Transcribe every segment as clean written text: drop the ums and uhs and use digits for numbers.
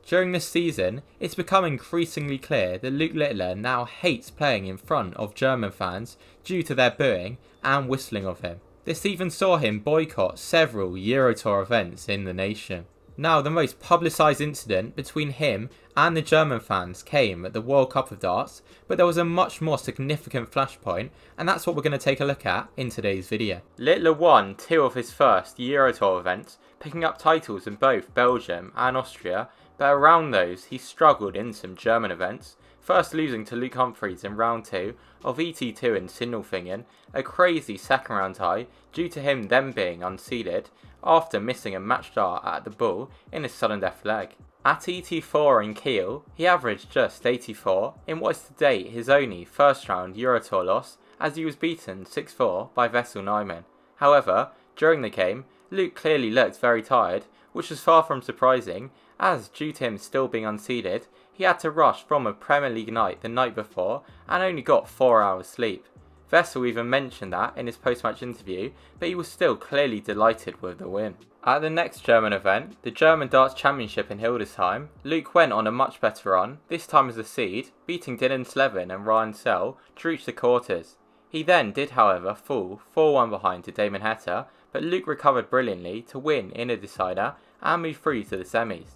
During this season, it's become increasingly clear that Luke Littler now hates playing in front of German fans due to their booing and whistling of him. This even saw him boycott several Eurotour events in the nation. Now, the most publicised incident between him and the German fans came at the World Cup of Darts, but there was a much more significant flashpoint, and that's what we're going to take a look at in today's video. Littler won 2 of his first Eurotour events, picking up titles in both Belgium and Austria, but around those he struggled in some German events, first losing to Luke Humphries in round 2 of ET2 in Sindelfingen, a crazy second round tie due to him then being unseeded after missing a match start at the Bull in his sudden death leg. At ET4 in Kiel, he averaged just 84 in what is to date his only first round Eurotour loss, as he was beaten 6-4 by Wessel Nyman. However, during the game, Luke clearly looked very tired, which was far from surprising, as due to him still being unseeded, he had to rush from a Premier League night the night before and only got 4 hours sleep. Wessel even mentioned that in his post-match interview, but he was still clearly delighted with the win. At the next German event, the German Darts Championship in Hildesheim, Luke went on a much better run, this time as a seed, beating Dylan Slevin and Ryan Sell to reach the quarters. He then did however fall 4-1 behind to Damon Heta, but Luke recovered brilliantly to win in a decider and move through to the semis.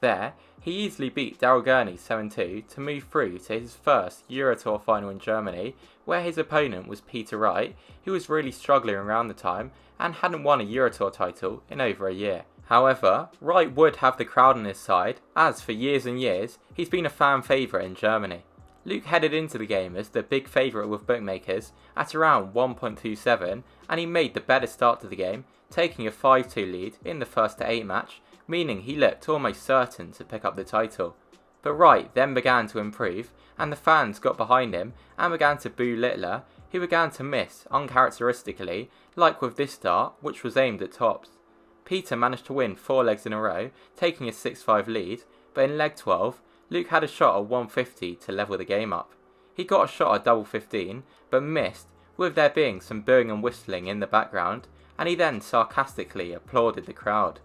There, he easily beat Daryl Gurney 7-2 to move through to his first Eurotour final in Germany, where his opponent was Peter Wright, who was really struggling around the time and hadn't won a Eurotour title in over a year. However, Wright would have the crowd on his side, as for years and years, he's been a fan favourite in Germany. Luke headed into the game as the big favourite with bookmakers at around 1.27, and he made the better start to the game, taking a 5-2 lead in the first to 8 match, meaning he looked almost certain to pick up the title. But Wright then began to improve, and the fans got behind him and began to boo Littler, who began to miss uncharacteristically, like with this start, which was aimed at tops. Peter managed to win 4 legs in a row, taking a 6-5 lead, but in leg 12, Luke had a shot at 150 to level the game up. He got a shot at double 15, but missed, with there being some booing and whistling in the background, and he then sarcastically applauded the crowd.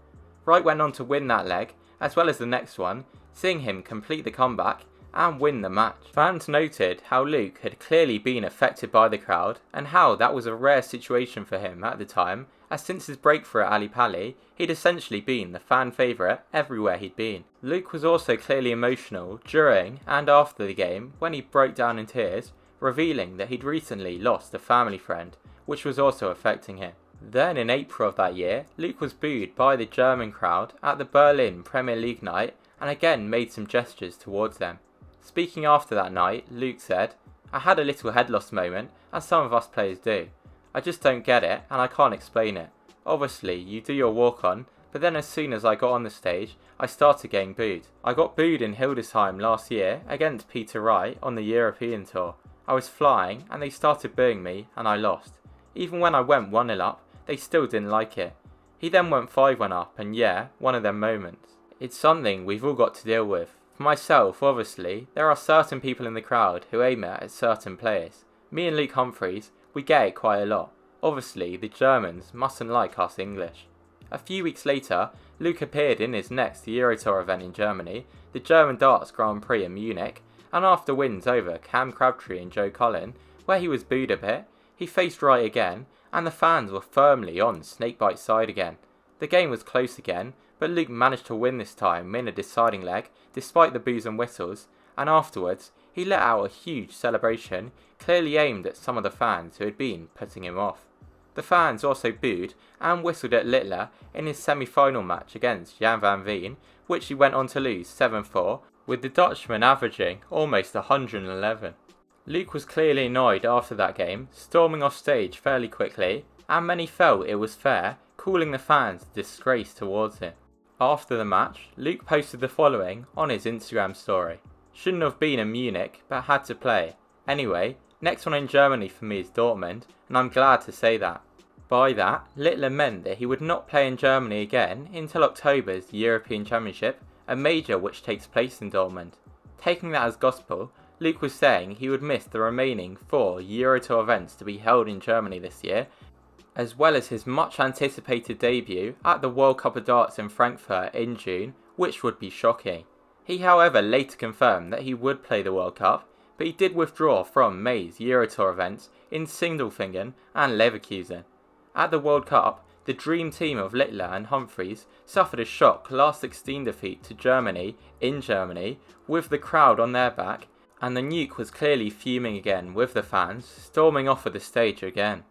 Wright went on to win that leg, as well as the next one, seeing him complete the comeback and win the match. Fans noted how Luke had clearly been affected by the crowd, and how that was a rare situation for him at the time, as since his breakthrough at Ali Pali, he'd essentially been the fan favourite everywhere he'd been. Luke was also clearly emotional during and after the game when he broke down in tears, revealing that he'd recently lost a family friend, which was also affecting him. Then in April of that year, Luke was booed by the German crowd at the Berlin Premier League night and again made some gestures towards them. Speaking after that night, Luke said, "I had a little head loss moment, as some of us players do. I just don't get it and I can't explain it. Obviously, you do your walk on, but then as soon as I got on the stage, I started getting booed. I got booed in Hildesheim last year against Peter Wright on the European tour. I was flying and they started booing me and I lost. Even when I went 1-0 up, they still didn't like it. He then went 5-1 up and yeah, one of them moments. It's something we've all got to deal with. For myself, obviously, there are certain people in the crowd who aim it at certain players. Me and Luke Humphries, we get it quite a lot. Obviously, the Germans mustn't like us English." A few weeks later, Luke appeared in his next Eurotour event in Germany, the German Darts Grand Prix in Munich, and after wins over Cam Crabtree and Joe Cullen, where he was booed a bit, he faced Wright again, and the fans were firmly on Snakebite's side again. The game was close again, but Luke managed to win this time in a deciding leg, despite the boos and whistles, and afterwards, he let out a huge celebration, clearly aimed at some of the fans who had been putting him off. The fans also booed and whistled at Littler in his semi-final match against Jan van Veen, which he went on to lose 7-4, with the Dutchman averaging almost 111. Luke was clearly annoyed after that game, storming off stage fairly quickly, and many felt it was fair, calling the fans a disgrace towards him. After the match, Luke posted the following on his Instagram story. "Shouldn't have been in Munich, but had to play. Anyway, next one in Germany for me is Dortmund, and I'm glad to say that." By that, Littler meant that he would not play in Germany again until October's European Championship, a major which takes place in Dortmund. Taking that as gospel, Luke was saying he would miss the remaining 4 Eurotour events to be held in Germany this year, as well as his much anticipated debut at the World Cup of Darts in Frankfurt in June, which would be shocking. He however later confirmed that he would play the World Cup, but he did withdraw from May's Eurotour events in Sindelfingen and Leverkusen. At the World Cup, the dream team of Litler and Humphries suffered a shock last 16 defeat to Germany in Germany with the crowd on their back, and the nuke was clearly fuming again with the fans storming off of the stage again.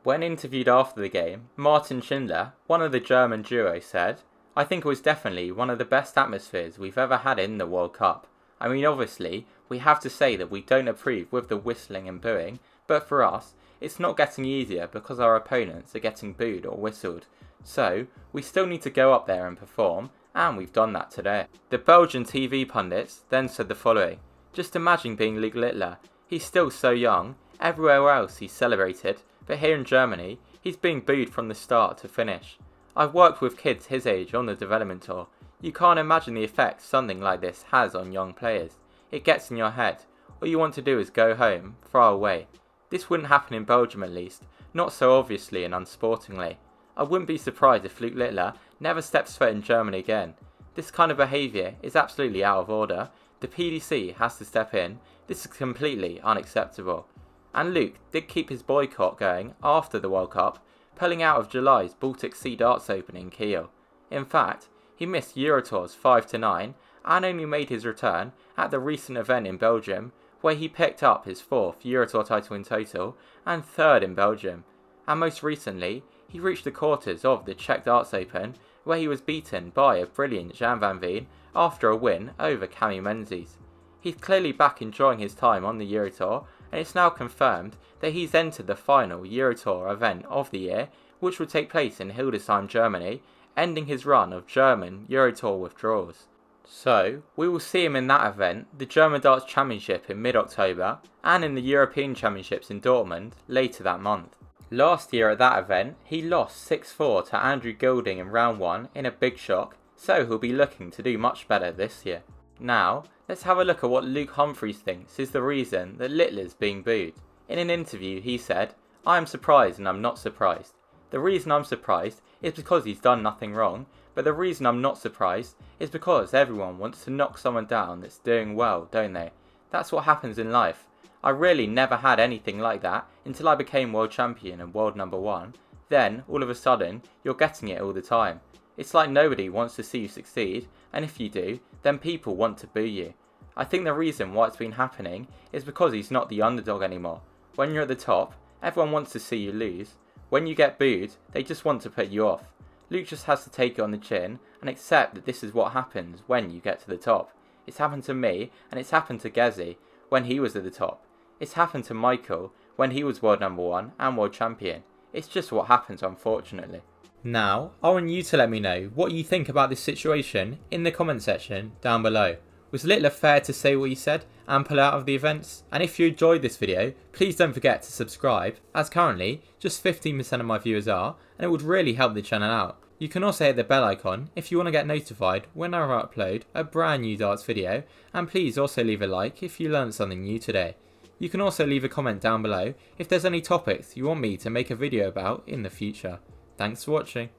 When interviewed after the game, Martin Schindler, one of the German duo, said, "I think it was definitely one of the best atmospheres we've ever had in the World Cup. I mean, obviously, we have to say that we don't approve with the whistling and booing, but for us, it's not getting easier because our opponents are getting booed or whistled. So, we still need to go up there and perform, and we've done that today." The Belgian TV pundits then said the following: "Just imagine being Luke Littler. He's still so young. Everywhere else he's celebrated, but here in Germany, he's being booed from the start to finish. I've worked with kids his age on the development tour. You can't imagine the effect something like this has on young players. It gets in your head. All you want to do is go home, far away. This wouldn't happen in Belgium at least, not so obviously and unsportingly. I wouldn't be surprised if Luke Littler never steps foot in Germany again. This kind of behaviour is absolutely out of order. The PDC has to step in. This is completely unacceptable." And Luke did keep his boycott going after the World Cup, pulling out of July's Baltic Sea Darts Open in Kiel. In fact, he missed Eurotours 5-9 and only made his return at the recent event in Belgium, where he picked up his 4th Eurotour title in total and 3rd in Belgium. And most recently, he reached the quarters of the Czech Darts Open, where he was beaten by a brilliant Jan van Veen after a win over Cammy Menzies. He's clearly back enjoying his time on the Eurotour, and it's now confirmed that he's entered the final Eurotour event of the year, which will take place in Hildesheim, Germany, ending his run of German Eurotour withdrawals. So, we will see him in that event, the German Darts Championship in mid-October, and in the European Championships in Dortmund later that month. Last year at that event, he lost 6-4 to Andrew Goulding in round 1 in a big shock, so he'll be looking to do much better this year. Now, let's have a look at what Luke Humphries thinks is the reason that Littler's being booed. In an interview he said, "I am surprised and I'm not surprised. The reason I'm surprised is because he's done nothing wrong, but the reason I'm not surprised is because everyone wants to knock someone down that's doing well, don't they? That's what happens in life. I really never had anything like that until I became world champion and world number 1. Then, all of a sudden, you're getting it all the time. It's like nobody wants to see you succeed, and if you do, then people want to boo you. I think the reason why it's been happening is because he's not the underdog anymore. When you're at the top, everyone wants to see you lose. When you get booed, they just want to put you off. Luke just has to take it on the chin and accept that this is what happens when you get to the top. It's happened to me, and it's happened to Gezi when he was at the top. It's happened to Michael when he was world number 1 and world champion. It's just what happens, unfortunately." Now, I want you to let me know what you think about this situation in the comment section down below. Was Littler fair to say what he said and pull out of the events? And if you enjoyed this video, please don't forget to subscribe, as currently just 15% of my viewers are, and it would really help the channel out. You can also hit the bell icon if you want to get notified whenever I upload a brand new darts video, and please also leave a like if you learned something new today. You can also leave a comment down below if there's any topics you want me to make a video about in the future. Thanks for watching.